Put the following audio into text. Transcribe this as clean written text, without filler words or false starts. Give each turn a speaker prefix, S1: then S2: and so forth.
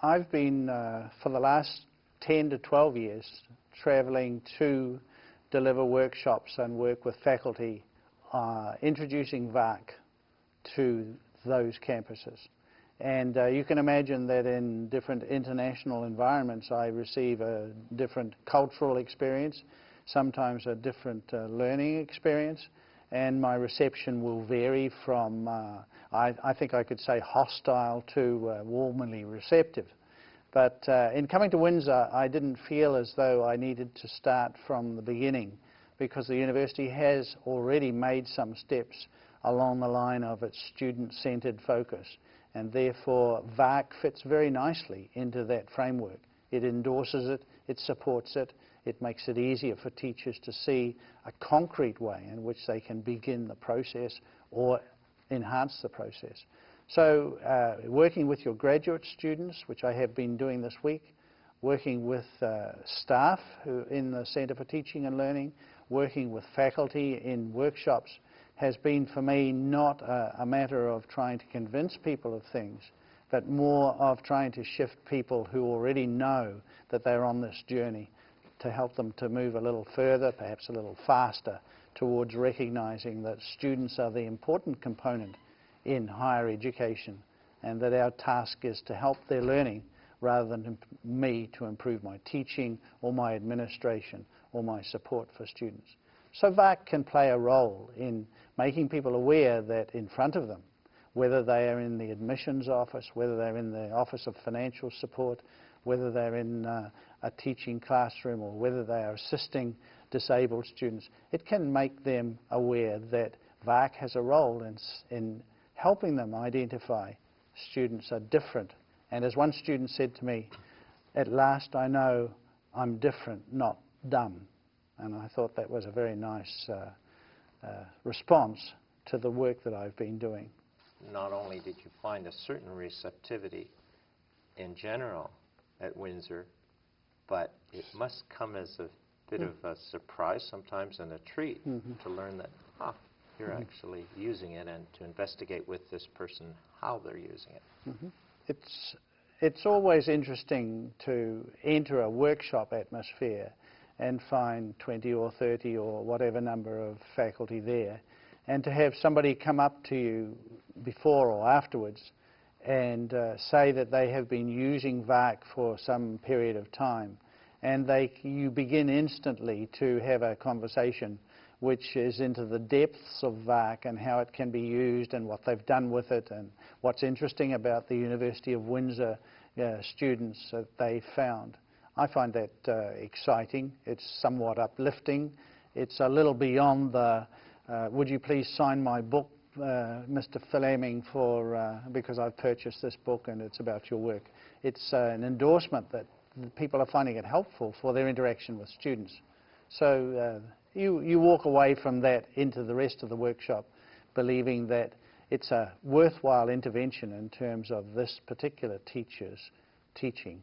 S1: I've been, for the last 10 to 12 years, traveling to deliver workshops and work with faculty introducing VARK to those campuses. And you can imagine that in different international environments I receive a different cultural experience, sometimes a different learning experience, and my reception will vary from, I think I could say, hostile to warmly receptive. But in coming to Windsor, I didn't feel as though I needed to start from the beginning, because the university has already made some steps along the line of its student-centered focus, and therefore VARK fits very nicely into that framework. It endorses it, it supports it, it makes it easier for teachers to see a concrete way in which they can begin the process or enhance the process. So working with your graduate students, which I have been doing this week, working with staff who in the Centre for Teaching and Learning, working with faculty in workshops, has been for me not a matter of trying to convince people of things, but more of trying to shift people who already know that they're on this journey, to help them to move a little further, perhaps a little faster, towards recognizing that students are the important component in higher education, and that our task is to help their learning rather than me to improve my teaching or my administration or my support for students. So VARK can play a role in making people aware that in front of them, whether they are in the admissions office, whether they're in the Office of Financial Support, whether they're in a teaching classroom, or whether they are assisting disabled students, it can make them aware that VARK has a role in helping them identify students are different. And as one student said to me, "At last I know I'm different, not dumb." And I thought that was a very nice response to the work that I've been doing.
S2: Not only did you find a certain receptivity in general at Windsor, but it must come as a bit of a surprise sometimes and a treat to learn that, you're actually using it, and to investigate with this person how they're using it.
S1: It's always interesting to enter a workshop atmosphere and find 20 or 30 or whatever number of faculty there, and to have somebody come up to you before or afterwards and say that they have been using VARK for some period of time, and you begin instantly to have a conversation which is into the depths of VARK and how it can be used and what they've done with it and what's interesting about the University of Windsor students that they found. I find that exciting. It's somewhat uplifting. It's a little beyond the, would you please sign my book, Mr. Fleming, because I've purchased this book and it's about your work. It's an endorsement that people are finding it helpful for their interaction with students. So you walk away from that into the rest of the workshop believing that it's a worthwhile intervention in terms of this particular teacher's teaching.